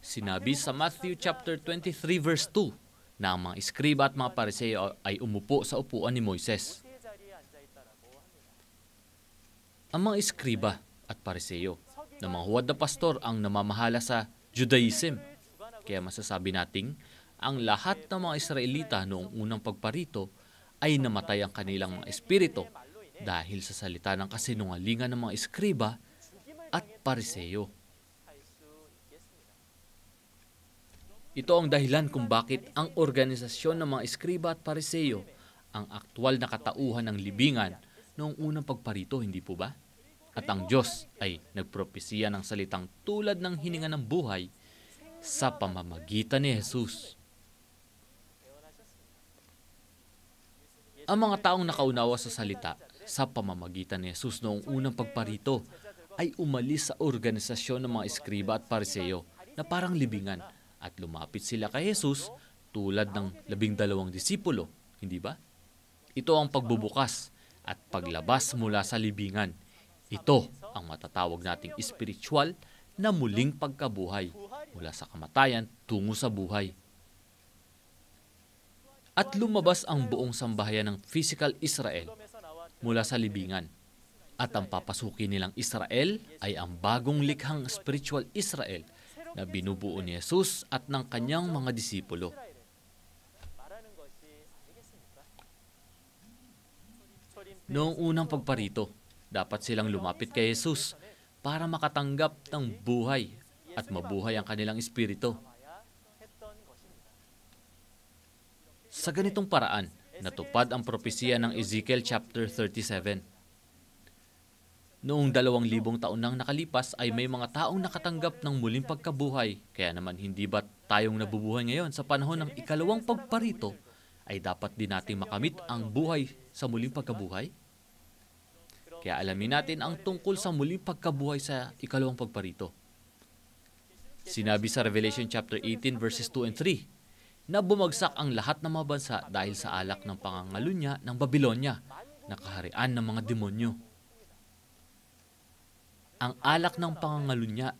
Sinabi sa Matthew chapter 23 verse 2 na ang mga eskriba at mga pariseo ay umupo sa upuan ni Moises. 세 자리에 앉아 있다라고 합니다. Ang mga eskriba at pariseo na mga huwad na pastor ang namamahala sa Judaism. Kaya masasabi nating ang lahat ng mga Israelita noong unang pagparito ay namatay ang kanilang mga espiritu dahil sa salita ng kasinungalingan ng mga eskriba at pariseo. 할수 있겠습니다. Ito ang dahilan kung bakit ang organisasyon ng mga eskriba at pariseo ang aktwal na katauhan ng libingan noong unang pagparito, hindi po ba? At ang Diyos ay nagpropesiya ng salitang tulad ng hininga ng buhay sa pamamagitan ni Jesus. Ang mga taong nakaunawa sa salita sa pamamagitan ni Jesus noong unang pagparito ay umalis sa organisasyon ng mga eskriba at pariseo na parang libingan at lumapit sila kay Jesus tulad ng 12 disipulo, hindi ba? Ito ang pagbubukas at paglabas mula sa libingan. Ito ang matatawag nating espiritual na muling pagkabuhay mula sa kamatayan tungo sa buhay. At lumabas ang buong sambahayan ng physical Israel mula sa libingan. At ang papasukin nilang Israel ay ang bagong likhang spiritual Israel na binubuo ni Jesus at ng kanyang mga disipulo. 말하는 것이 아니겠습니까? Noong unang pagparito, dapat silang lumapit kay Jesus para makatanggap ng buhay at mabuhay ang kanilang espiritu. 했던 것입니다. Sa ganitong paraan, natupad ang propesiya ng Ezekiel chapter 37. Noong 2,000 taon nang nakalipas ay may mga taong nakatanggap ng muling pagkabuhay. Kaya naman hindi ba tayong nabubuhay ngayon sa panahon ng ikalawang pagparito ay dapat din nating makamit ang buhay sa muling pagkabuhay? Kaya alamin natin ang tungkol sa muling pagkabuhay sa ikalawang pagparito. Sinabi sa Revelation chapter 18 verses 2 and 3 na bumagsak ang lahat ng mga bansa dahil sa alak ng pangangalunya ng Babylonia na kaharian ng mga demonyo. Ang alak ng pangangalunya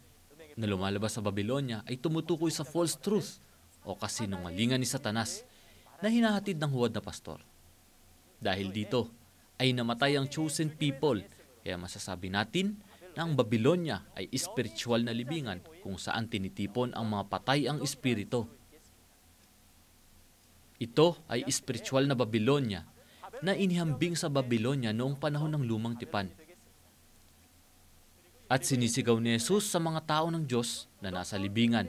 na lumalabas sa Babylonia ay tumutukoy sa false truth o kasinungalingan ni Satanas na hinahatid ng huwad na pastor. Dahil dito ay namatay ang chosen people, kaya masasabi natin na ang Babylonia ay spiritual na libingan kung saan tinitipon ang mga patay ang espiritu. Ito ay spiritual na Babylonia na inihambing sa Babylonia noong panahon ng lumang tipan. At sinisigaw ni Jesus sa mga tao ng Diyos na nasa libingan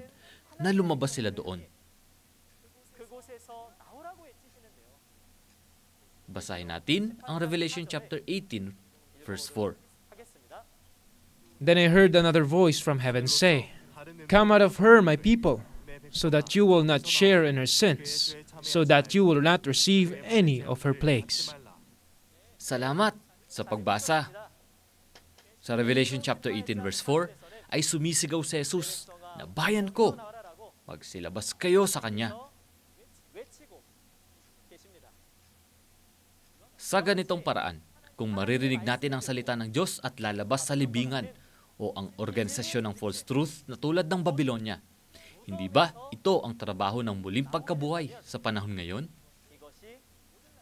na lumabas sila doon. 그곳에서 나오라고 외치시는데요. Basahin natin ang Revelation chapter 18, verse 4. 하겠습니다. Then I heard another voice from heaven say, "Come out of her, my people, so that you will not share in her sins, so that you will not receive any of her plagues." Salamat sa pagbasa. Sa Revelation chapter 18, verse 4, ay sumisigaw si Jesus na bayan ko, 나와라라고 magsilabas kayo sa Kanya. 외치고 계십니다. Sa ganitong paraan, kung maririnig natin ang salita ng Diyos at lalabas sa libingan o ang organisasyon ng false truth na tulad ng Babylonia, hindi ba ito ang trabaho ng muling pagkabuhay sa panahon ngayon? 이것이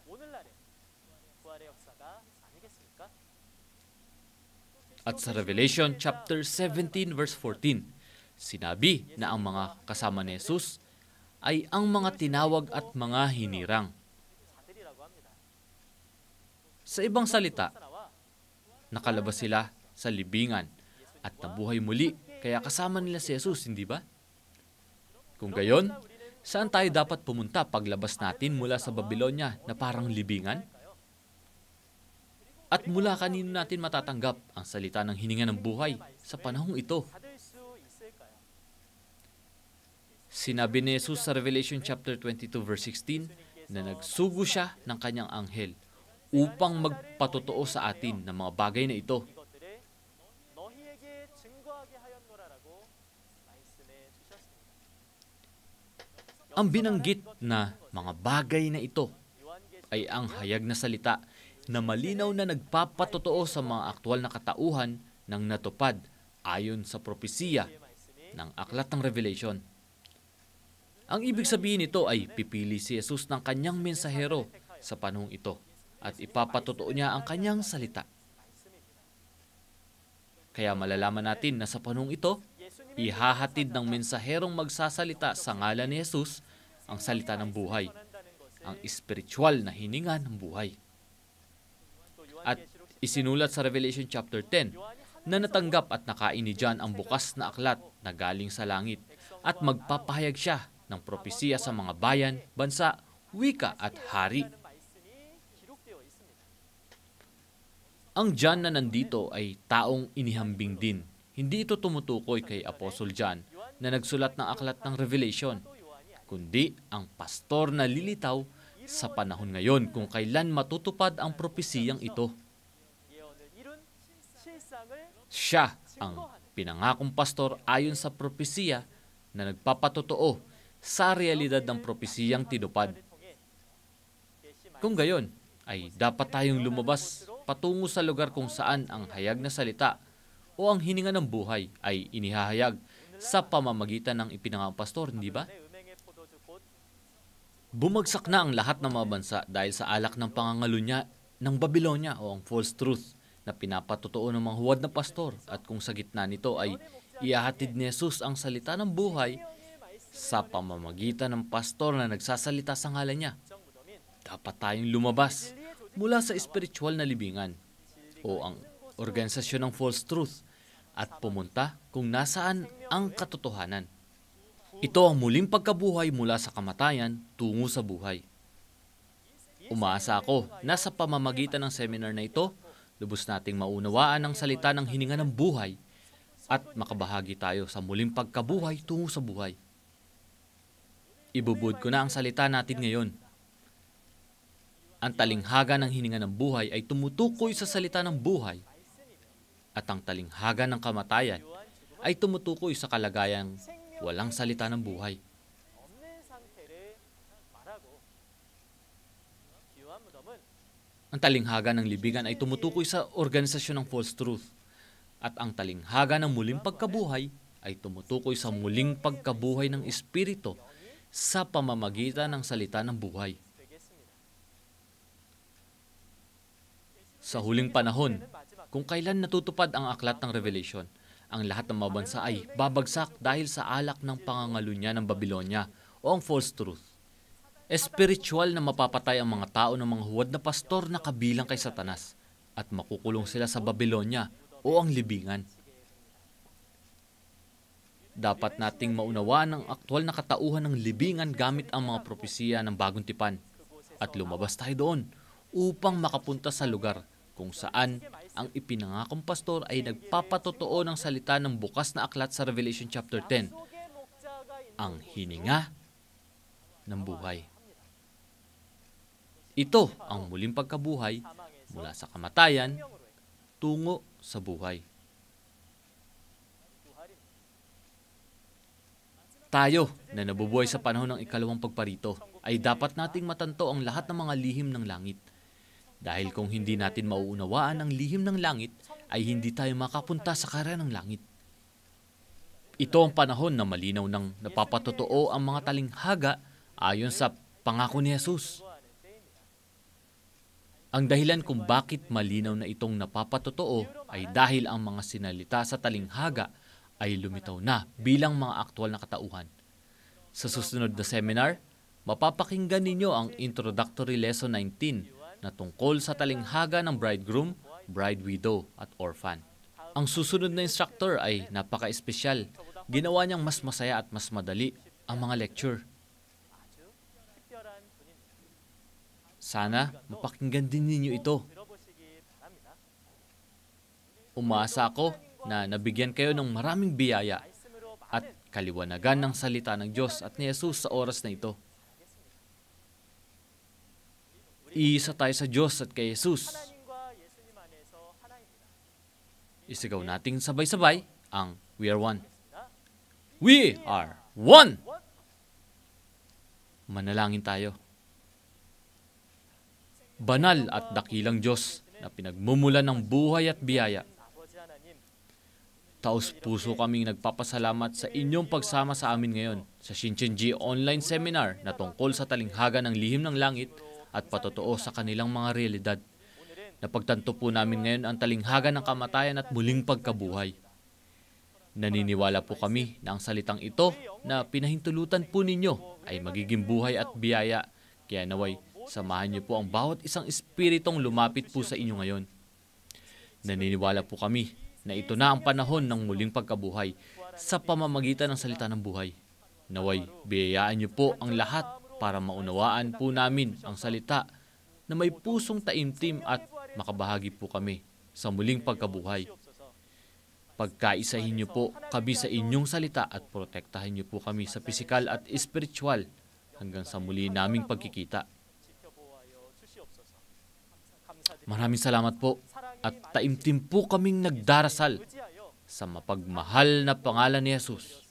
오늘날의 부활의 역사가 아니겠습니까? At sa Revelation chapter 17 verse 14, sinabi na ang mga kasama ni Jesus ay ang mga tinawag at mga hinirang. 자들이라고 합니다. Sa ibang salita, 나와 nakalabas sila sa libingan at nabuhay muli kaya kasama nila si Jesus, hindi ba? Kung gayon, saan tayo dapat pumunta paglabas natin mula sa Babylonia na parang libingan? At mula kanino natin matatanggap ang salita ng hininga ng buhay sa panahong ito? 받을 수 있을까요? Sinabi ni Jesus sa Revelation chapter 22 verse 16 na nagsugo siya ng kanyang anghel upang magpatotoo sa atin ng mga bagay na ito. 이것들을 너희에게 증거하게 하였노라라고 말씀해 주셨습니다. Ang binanggit na mga bagay na ito 요한계시록 ay ang hayag na salita na malinaw na nagpapatotoo sa mga aktwal na katauhan ng natupad ayon sa propesiya ng aklat ng Revelation. Ang ibig sabihin nito ay pipili si Jesus ng kanyang mensahero sa panahong ito at ipapatotoo niya ang kanyang salita. Kaya malalaman natin na sa panahong ito, ihahatid ng mensaherong magsasalita sa ngalan ni Jesus ang salita ng buhay, ang espiritual na hininga ng buhay. At isinulat sa Revelation chapter 10 na natanggap at nakain ni John ang bukas na aklat na galing sa langit at magpapahayag siya ng propesiya sa mga bayan, bansa, wika at hari. 말씀이 기록되어 있습니다. Ang John na nandito ay taong inihambing din. Hindi ito tumutukoy kay Apostle John na nagsulat ng aklat ng Revelation, kundi ang pastor na lilitaw sa panahon ngayon kung kailan matutupad ang propesiyang ito. 예언을 이룬 실상을 Siya ang pinangakong pastor ayon sa propesiya na nagpapatotoo sa realidad ng propesiyang tinupad. 통해 계시 Kung gayon, ay dapat tayong lumabas patungo sa lugar kung saan ang hayag na salita o ang hininga ng buhay ay inihahayag sa pamamagitan ng ipinangakong pastor, hindi ba? 말씀의 음행의 포도주 곧 Bumagsak na ang lahat ng mga bansa dahil sa alak ng pangangalunya ng Babylonia o ang false truth na pinapatotoo ng mga huwad na pastor at kung sa gitna nito ay ihahatid ni Jesus ang salita ng buhay sa pamamagitan ng pastor na nagsasalita sa ngalan niya. 무덤인 Dapat tayong lumabas mula sa espiritual na libingan o ang organisasyon ng false truth at pumunta kung nasaan ang katotohanan. Ito ang muling pagkabuhay mula sa kamatayan tungo sa buhay. Umaasa ako na sa pamamagitan ng seminar na ito, lubos nating maunawaan ang salita ng hininga ng buhay at makabahagi tayo sa muling pagkabuhay tungo sa buhay. Ibubud ko na ang salita natin ngayon. Ang talinghaga ng hininga ng buhay ay tumutukoy sa salita ng buhay at ang talinghaga ng kamatayan ay tumutukoy sa kalagayang walang salita ng buhay. 없는 상태를 말하고 귀한 무덤은 Ang talinghaga ng libingan ay tumutukoy sa organisasyon ng false truth at ang talinghaga ng muling pagkabuhay ay tumutukoy sa muling pagkabuhay ng espiritu sa pamamagitan ng salita ng buhay. 되겠습니다. Sa huling panahon, kung kailan natutupad ang aklat ng Revelation, ang lahat ng mga bansa ay babagsak dahil sa alak ng pangangalunya ng Babylonia o ang false truth. Espiritual na mapapatay ang mga tao ng mga huwad na pastor na kabilang kay Satanas at makukulong sila sa Babylonia o ang libingan. dapat nating maunawaan ang aktwal na katauhan ng libingan gamit ang mga propesiya ng Bagong Tipan. At lumabas tayo doon upang makapunta sa lugar kung saan ang ipinangakong pastor ay nagpapatotoo ng salita ng bukas na aklat sa Revelation chapter 10, ang hininga ng buhay. Ito ang muling pagkabuhay mula sa kamatayan tungo sa buhay. Tayo na nabubuhay sa panahon ng ikalawang pagparito ay dapat nating matanto ang lahat ng mga lihim ng langit. Dahil kung hindi natin mauunawaan ang lihim ng langit, ay hindi tayo makapunta sa karya ng langit. Ito ang panahon na malinaw ng napapatotoo ang mga talinghaga ayon sa pangako ni Jesus. Ang dahilan kung bakit malinaw na itong napapatotoo ay dahil ang mga sinalita sa talinghaga ay lumitaw na bilang mga aktwal na katauhan. Sa susunod na seminar, mapapakinggan ninyo ang Introductory Lesson 19 na tungkol sa talinghaga ng bridegroom, bride widow at orphan. Ang susunod na instructor ay napaka-espesyal. Ginawa niyang mas masaya at mas madali ang mga lecture. Sana mapakinggan din ninyo ito. Umaasa ako na nabigyan kayo ng maraming biyaya at kaliwanagan ng salita ng Diyos at ni Jesus sa oras na ito. Iisa tayo sa Diyos at kay Jesus. Isigaw nating sabay-sabay ang We are one. We are one! Manalangin tayo. Banal at dakilang Diyos na pinagmumulan ng buhay at biyaya. Taos-puso kaming nagpapasalamat sa inyong pagsama sa amin ngayon sa Shincheonji Online Seminar na tungkol sa talinghaga ng lihim ng langit at patotoo sa kanilang mga realidad. Napagtanto po namin ngayon ang talinghaga ng kamatayan at muling pagkabuhay. Naniniwala po kami na ang salitang ito na pinahintulutan po ninyo ay magiging buhay at biyaya. Kaya naway, samahan niyo po ang bawat isang espiritong lumapit po sa inyo ngayon. Naniniwala po kami na ito na ang panahon ng muling pagkabuhay sa pamamagitan ng salita ng buhay. Naway, biyayaan niyo po ang lahat para maunawaan po namin ang salita na may pusong taimtim at makabahagi po kami sa muling pagkabuhay. Pagkaisahin niyo po kami sa inyong salita at protektahan niyo po kami sa pisikal at espiritual hanggang sa muli naming pagkikita. Maraming salamat po at taimtim po kaming nagdarasal sa mapagmahal na pangalan ni Jesus.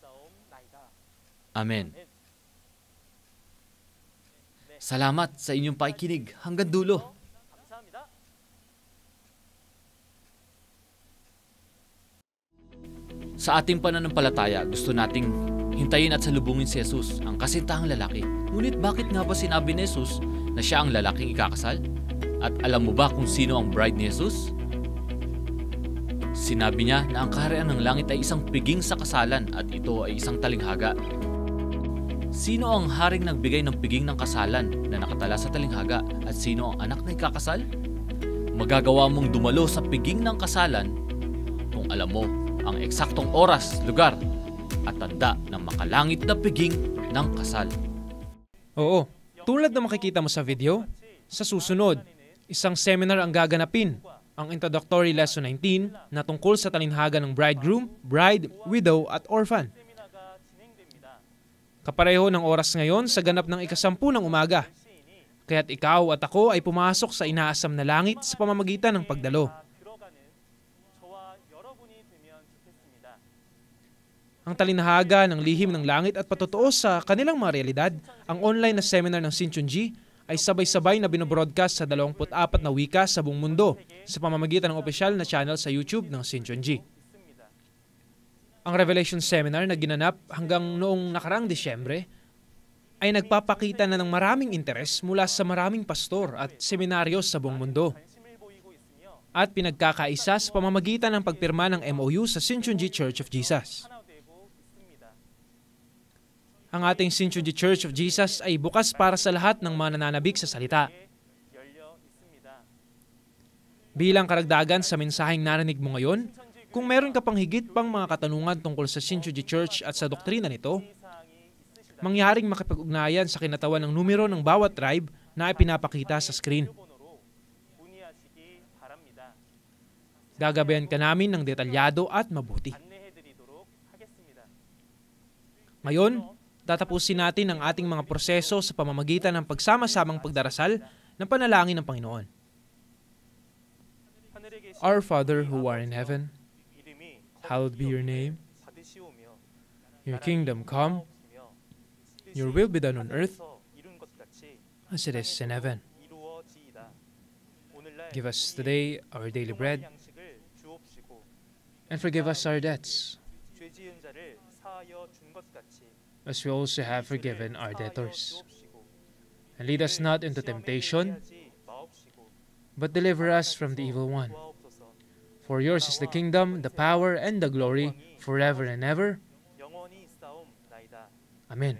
Amen. Salamat sa inyong pakikinig hanggang dulo. Sa ating pananampalataya, gusto nating hintayin at salubungin si Jesus, ang kasintahang lalaki. Ngunit bakit nga ba sinabi ni Jesus na siya ang lalaking ikakasal? At alam mo ba kung sino ang bride ni Jesus? Sinabi niya na ang kaharian ng langit ay isang piging sa kasalan at ito ay isang talinghaga. Sino ang haring nagbigay ng piging ng kasalan na nakatala sa talinghaga at sino ang anak na ikakasal? Magagawa mong dumalo sa piging ng kasalan kung alam mo ang eksaktong oras, lugar at tanda ng makalangit na piging ng kasal. Oo, tulad na makikita mo sa video, sa susunod, isang seminar ang gaganapin, ang Introductory Lesson 19 na tungkol sa talinghaga ng bridegroom, bride, widow at orphan. Kapareho ng oras ngayon sa ganap ng 1:10 ng umaga. Kaya't ikaw at ako ay pumasok sa inaasam na langit sa pamamagitan ng pagdalo. Ang talinghaga ng lihim ng langit at patotoo sa kanilang mga realidad, ang online na seminar ng Shincheonji ay sabay-sabay na binobroadcast sa 24 na wika sa buong mundo sa pamamagitan ng opisyal na channel sa YouTube ng Shincheonji. Ang Revelation Seminar na ginanap hanggang noong nakaraang Disyembre ay nagpapakita na ng maraming interes mula sa maraming pastor at seminaryo sa buong mundo at pinagkakaisa sa pamamagitan ng pagpirma ng MOU sa Shincheonji Church of Jesus. Ang ating Shincheonji Church of Jesus ay bukas para sa lahat ng mga nananabik sa salita. Bilang karagdagan sa mensaheng narinig mo ngayon, Kung meron ka pang higit pang mga katanungan tungkol sa Shincheonji Church at sa doktrina nito, mangyaring makipag-ugnayan sa kinatawan ng numero ng bawat tribe na ipinapakita sa screen. 번호로 문의하시기 바랍니다. Gagabayan ka namin ng detalyado at mabuti. 안내해드리도록 하겠습니다. Ngayon, tatapusin natin ang ating mga proseso sa pamamagitan ng pagsama-samang pagdarasal ng panalangin ng Panginoon. 하늘에 계신 Our Father who art in heaven, 이름이 hallowed be your name. 받으시오며 Your kingdom come, 없으며 your will be done on earth 하늘에서 이룬 것 같이 as it is in heaven. 이루어지이다. 오늘날 Give us today our daily bread, 양식을 주옵시고 and forgive us our debts, 죄 지은 자를 사하여 준 것 같이 as we also have forgiven our 사하여 debtors. 주옵시고 And lead us not into 시험에 temptation, 들게 하지 마옵시고 but deliver us from the evil one. 구하옵소서. For yours is the kingdom, the power, and the glory, forever and ever. 영원히 싸움나이다. Amen.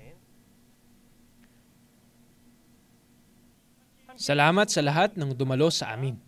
Salamat sa lahat ng dumalo sa amin.